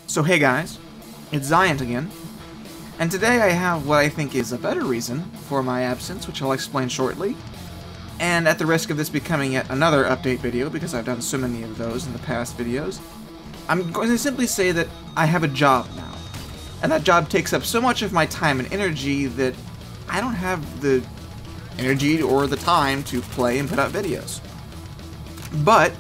So hey guys, it's Ziant again, and today I have what I think is a better reason for my absence, which I'll explain shortly. And at the risk of this becoming yet another update video, because I've done so many of those in the past videos, I'm going to simply say that I have a job now. And that job takes up so much of my time and energy that I don't have the energy or the time to play and put out videos. But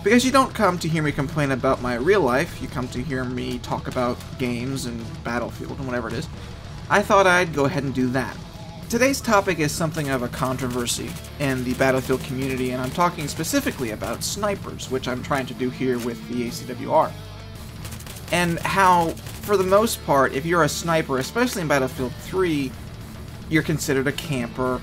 because you don't come to hear me complain about my real life, you come to hear me talk about games and Battlefield and whatever it is, I thought I'd go ahead and do that. Today's topic is something of a controversy in the Battlefield community, and I'm talking specifically about snipers, which I'm trying to do here with the ACW-R. And how, for the most part, if you're a sniper, especially in Battlefield 3, you're considered a camper,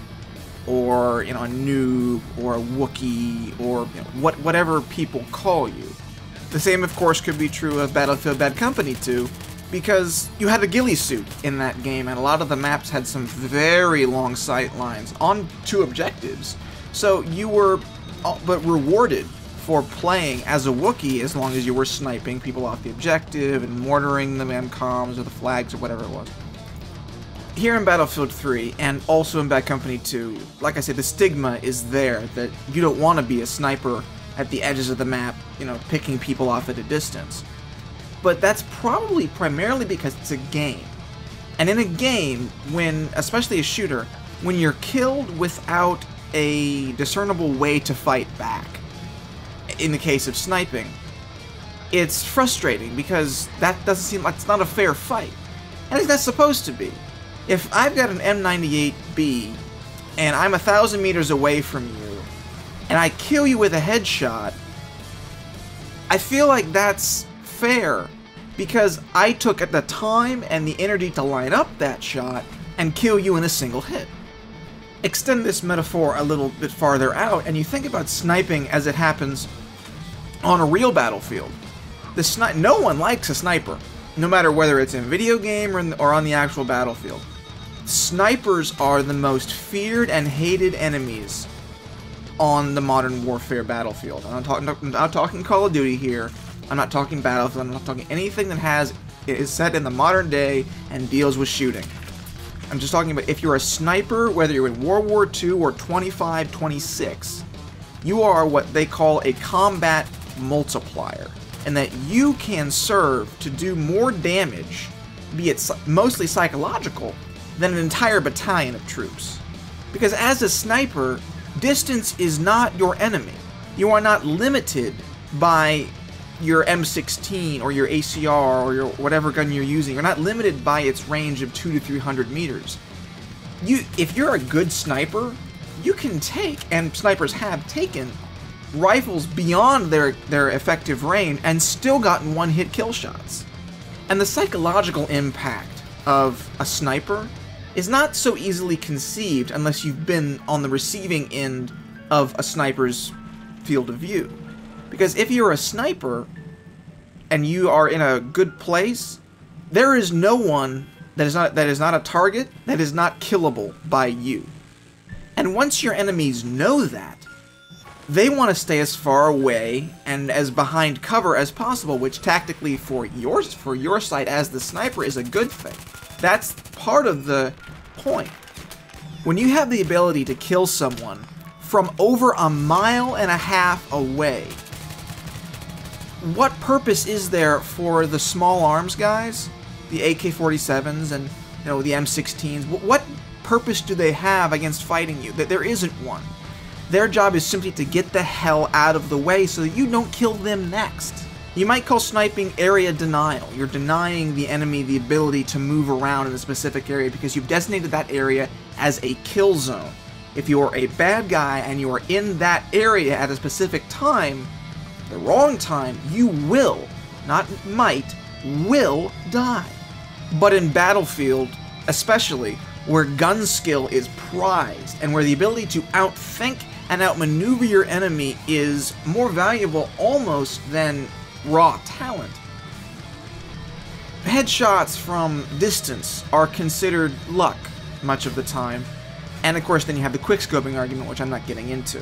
or, you know, a noob, or a Wookiee, or, you know, whatever people call you. The same, of course, could be true of Battlefield Bad Company 2, because you had a ghillie suit in that game, and a lot of the maps had some very long sight lines on two objectives. So you were but rewarded for playing as a Wookiee as long as you were sniping people off the objective and mortaring the MCOMs or the flags or whatever it was. Here in Battlefield 3, and also in Bad Company 2, like I said, the stigma is there that you don't want to be a sniper at the edges of the map, you know, picking people off at a distance. But that's probably primarily because it's a game. And in a game, when, especially a shooter, when you're killed without a discernible way to fight back, in the case of sniping, it's frustrating because that doesn't seem like it's not a fair fight. And it's not supposed to be. If I've got an M98B and I'm 1,000 meters away from you and I kill you with a headshot, I feel like that's fair because I took the time and the energy to line up that shot and kill you in a single hit. Extend this metaphor a little bit farther out and you think about sniping as it happens on a real battlefield. No one likes a sniper, no matter whether it's in a video game or on the actual battlefield. Snipers are the most feared and hated enemies on the modern warfare battlefield. I'm not talking Call of Duty here. I'm not talking Battlefield. I'm not talking anything that is set in the modern day and deals with shooting. I'm just talking about if you're a sniper, whether you're in World War II or 25-26, you are what they call a combat multiplier, and that you can serve to do more damage, be it mostly psychological, than an entire battalion of troops. Because as a sniper, distance is not your enemy. You are not limited by your M16 or your ACR or your whatever gun you're using. You're not limited by its range of 200 to 300 meters. If you're a good sniper, you can take, and snipers have taken, rifles beyond their effective range and still gotten one-hit kill shots. And the psychological impact of a sniper is not so easily conceived unless you've been on the receiving end of a sniper's field of view. Because if you're a sniper and you are in a good place, there is no one that is not a target that is not killable by you. And once your enemies know that, they want to stay as far away and as behind cover as possible, which tactically for your side as the sniper is a good thing. That's part of the point. When you have the ability to kill someone from over 1.5 miles away, what purpose is there for the small arms guys, the AK-47s and, you know, the M16s? What purpose do they have against fighting you? That there isn't one. Their job is simply to get the hell out of the way so that you don't kill them next. You might call sniping area denial. You're denying the enemy the ability to move around in a specific area because you've designated that area as a kill zone. If you're a bad guy and you are in that area at a specific time, the wrong time, you will, not might, will die. But in Battlefield, especially, where gun skill is prized and where the ability to outthink and outmaneuver your enemy is more valuable almost than raw talent, headshots from distance are considered luck much of the time. And of course then you have the quickscoping argument, which I'm not getting into.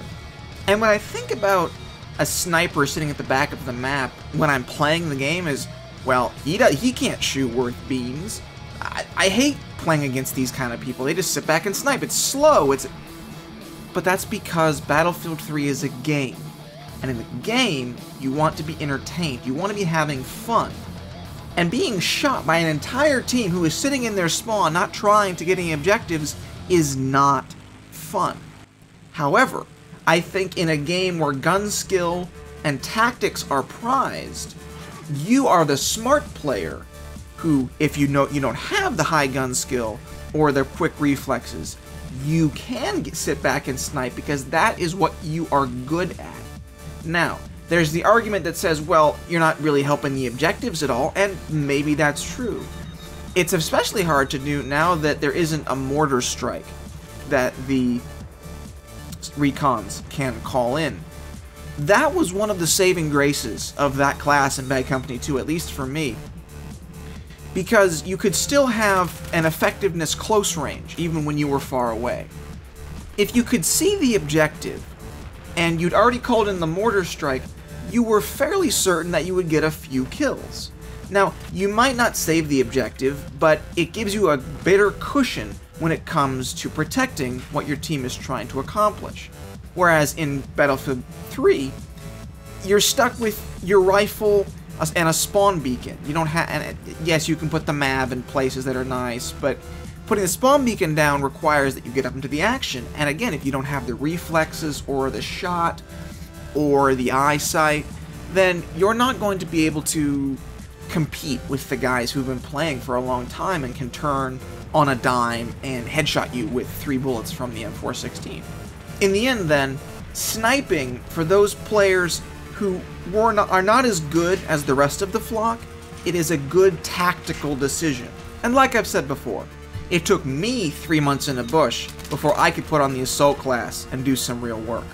And when I think about a sniper sitting at the back of the map when I'm playing the game is well, he can't shoot worth beans. I hate playing against these kind of people. They just sit back and snipe. It's slow. But that's because Battlefield 3 is a game. And in the game, you want to be entertained. You want to be having fun. And being shot by an entire team who is sitting in their spawn, not trying to get any objectives, is not fun. However, I think in a game where gun skill and tactics are prized, you are the smart player who, if you know you don't have the high gun skill or the quick reflexes, you can sit back and snipe because that is what you are good at. Now, there's the argument that says, well, you're not really helping the objectives at all, and maybe that's true. It's especially hard to do now that there isn't a mortar strike that the recons can call in. That was one of the saving graces of that class in Bad Company 2, at least for me. Because you could still have an effectiveness close range, even when you were far away. If you could see the objective, and you'd already called in the mortar strike, you were fairly certain that you would get a few kills. Now, you might not save the objective, but it gives you a better cushion when it comes to protecting what your team is trying to accomplish. Whereas in Battlefield 3, you're stuck with your rifle and a spawn beacon. You don't have, and yes, you can put the MAV in places that are nice, but putting the spawn beacon down requires that you get up into the action. And again, if you don't have the reflexes or the shot or the eyesight, then you're not going to be able to compete with the guys who've been playing for a long time and can turn on a dime and headshot you with 3 bullets from the M416. In the end, then, sniping for those players who are not as good as the rest of the flock, it is a good tactical decision. And like I've said before, it took me 3 months in a bush before I could put on the assault class and do some real work.